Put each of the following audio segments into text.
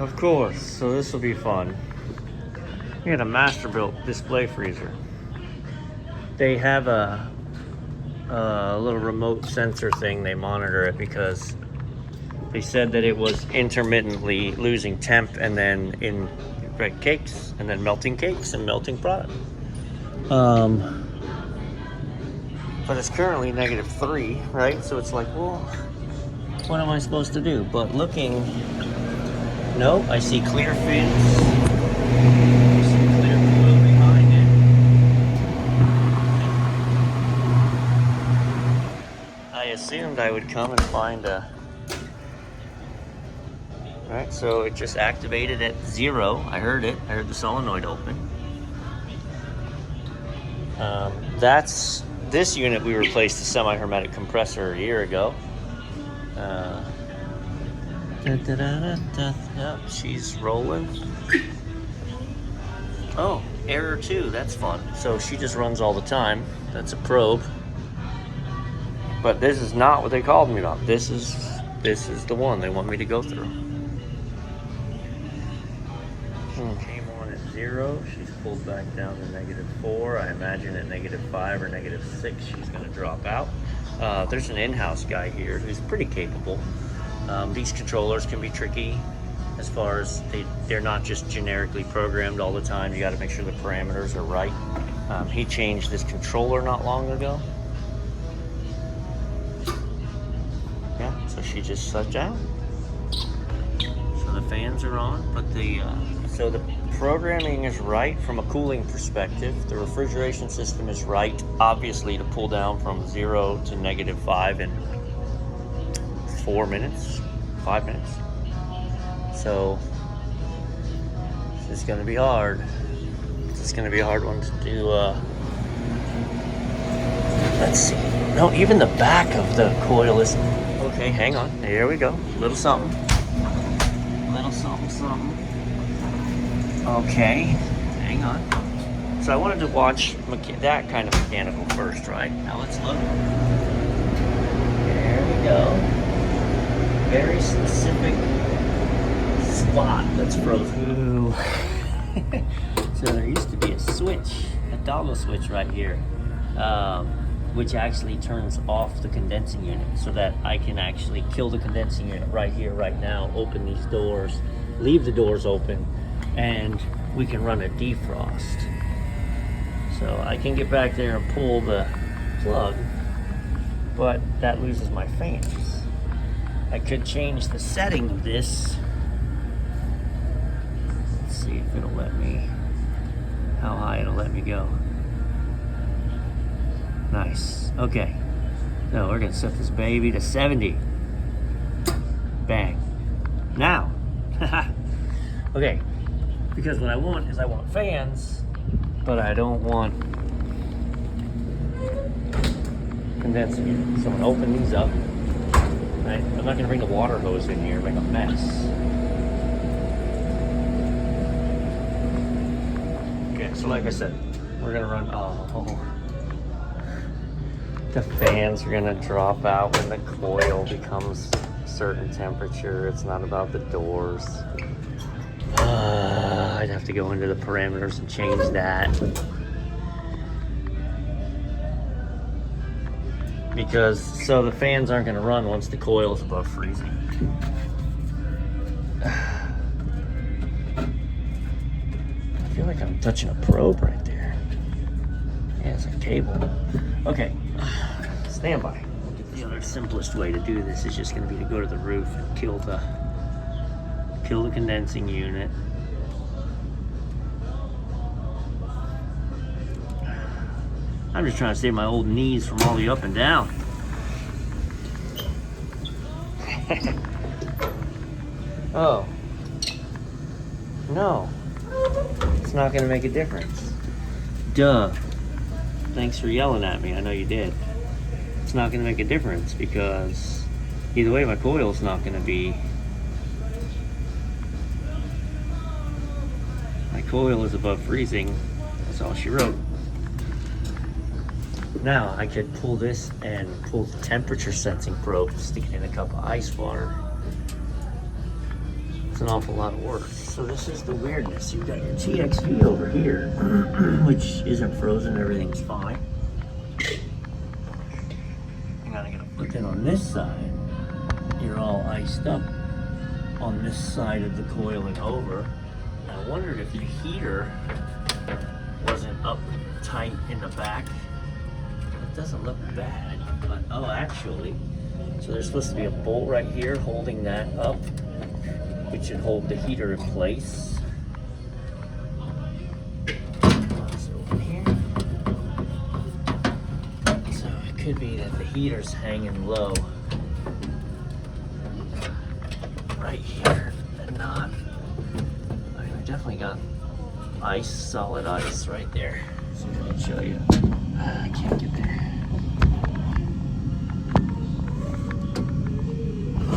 Of course, so this will be fun. We had a Masterbilt display freezer. They have a little remote sensor thing. They monitor it because they said that it was intermittently losing temp and then in cakes and then melting cakes and melting product. But it's currently -3, right? So it's like, well, what am I supposed to do? But looking, nope, I see clear fins. I see clear coil behind it. I assumed I would come and find a. Right, so it just activated at 0. I heard it. I heard the solenoid open. That's this unit. We replaced the semi-hermetic compressor a year ago. Yep, she's rolling. Oh, error 2. That's fun. So she just runs all the time. That's a probe. But this is not what they called me about. This is the one they want me to go through. Came on at 0. She's pulled back down to -4. I imagine at -5 or -6 she's going to drop out. There's an in-house guy here who's pretty capable. These controllers can be tricky as far as they're not just generically programmed all the time. You got to make sure the parameters are right. He changed this controller not long ago. Yeah, so she just shut down. So the fans are on, but so the programming is right from a cooling perspective. The refrigeration system is right, obviously, to pull down from 0 to -5 in 4 minutes, 5 minutes. So this is going to be hard. This is going to be a hard one to do. Let's see. No, even the back of the coil is. Okay, hang on. Here we go. Little something. Little something. Okay, hang on. So I wanted to watch that kind of mechanical first, right? Now let's look. There we go. Very specific spot that's frozen. So there used to be a switch, a toggle switch right here, which actually turns off the condensing unit so that I can actually kill the condensing unit right here, right now, open these doors, leave the doors open, and we can run a defrost. So I can get back there and pull the plug, but that loses my fans. I could change the setting of this. Let's see if it'll let me, how high it'll let me go. Nice. Okay. So we're gonna set this baby to 70. Bang. Now. Okay. Because what I want is I want fans, but I don't want condensing units. So I'm gonna open these up. Right? I'm not gonna bring the water hose in here and make a mess. Okay, so like I said, we're gonna run, the fans are gonna drop out when the coil becomes a certain temperature. It's not about the doors. I'd have to go into the parameters and change that. Because, so the fans aren't gonna run once the coil is above freezing. I feel like I'm touching a probe right there. Yeah, it's a cable. Okay, stand by. The other simplest way to do this is just gonna be to go to the roof and kill the condensing unit. I'm just trying to save my old knees from all the up and down. Oh. No. It's not gonna make a difference. Duh. Thanks for yelling at me. I know you did. It's not gonna make a difference because either way my coil's not gonna be. My coil is above freezing. That's all she wrote. Now I could pull this and pull the temperature sensing probe, stick it in a cup of ice water. It's an awful lot of work. So this is the weirdness. You've got your TXV over here, which isn't frozen, everything's fine. But then on this side, you're all iced up on this side of the coil and over. And I wondered if the heater wasn't up tight in the back. It doesn't look bad, but oh, actually, so there's supposed to be a bolt right here holding that up, which should hold the heater in place. So over here. So it could be that the heater's hanging low right here and not. I mean, we definitely got ice, solid ice right there. So let me show you. I can't get there.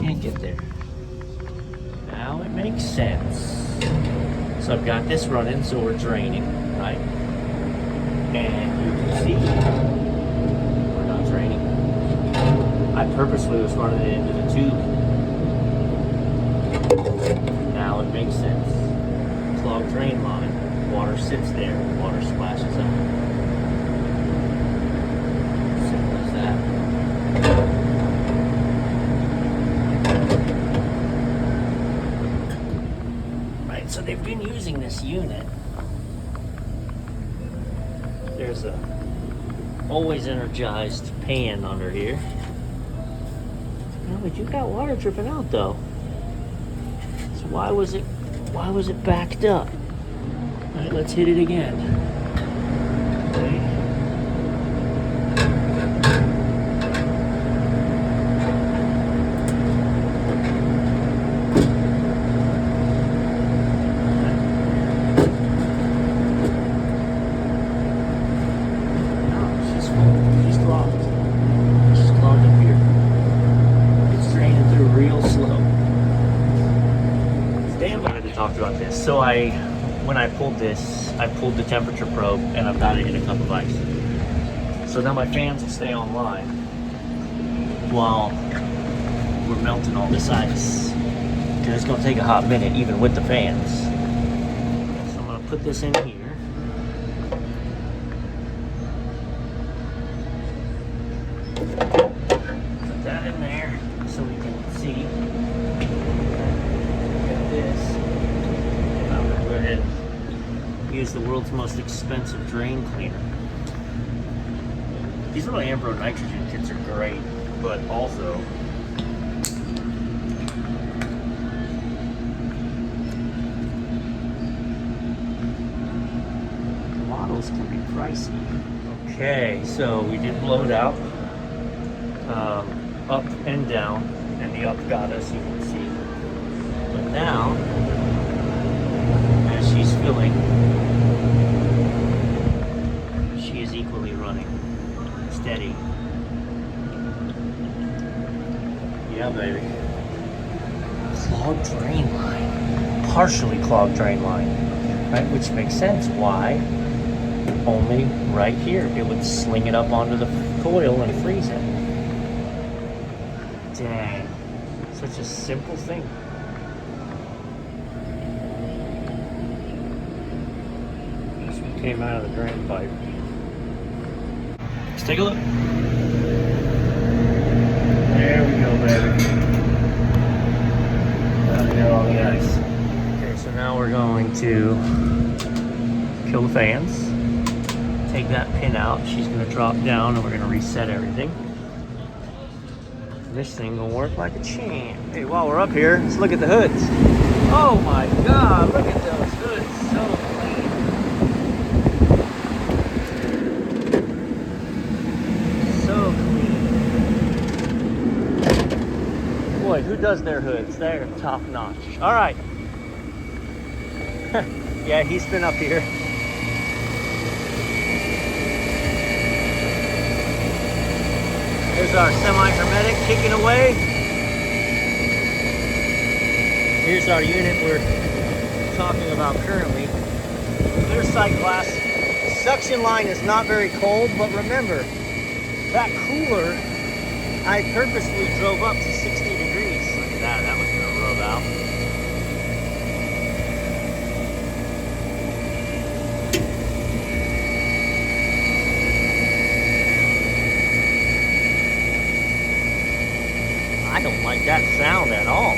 Can't get there. Now it makes sense. So I've got this running, so we're draining, right? And you can see we're not draining. I purposely was running it into the tube. Now it makes sense. Clogged drain line. Water sits there, water splashes out. Simple as that. So they've been using this unit. There's a always energized pan under here. No, but you got water dripping out though. So why was it backed up? All right, let's hit it again. Okay. Talked about this. So when I pulled this, I pulled the temperature probe and I've got it in a cup of ice. So now my fans will stay online while we're melting all this ice. Because it's going to take a hot minute even with the fans. So I'm going to put this in here. Put that in there so we can see. Got this. And use the world's most expensive drain cleaner. These little Ambro nitrogen kits are great, but also the models can be pricey. Okay, so we did blow it out, up and down, and the up got us, you can see. But now, as she's filling, she is equally running, steady. Yeah, baby. Clogged drain line, partially clogged drain line, right? Which makes sense. Why? Only right here. It would sling it up onto the coil and freeze it. Dang, such a simple thing. Came out of the drain pipe. Let's take a look. There we go, baby. Out of there, all the ice. Okay, so now we're going to kill the fans. Take that pin out. She's going to drop down, and we're going to reset everything. This thing gonna work like a champ. Hey, while we're up here, let's look at the hoods. Oh my God! Look at those hoods. So boy, who does their hoods? They're top notch. All right. Yeah, he's been up here. There's our semi-hermetic kicking away. Here's our unit we're talking about currently. Clear sight glass. Suction line is not very cold, but remember, that cooler, I purposely drove up to 60 degrees. Look at that, that was gonna rub out. I don't like that sound at all.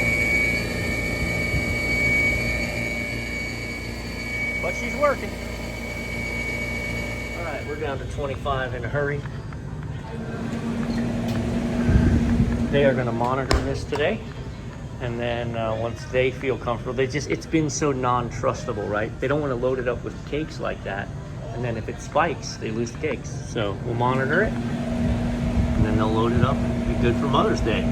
But she's working. All right, we're down to 25 in a hurry. They are going to monitor this today, and then once they feel comfortable, it's been so non-trustable, right? They don't want to load it up with cakes like that, and then if it spikes, they lose the cakes. So we'll monitor it, and then they'll load it up and be good for Mother's Day.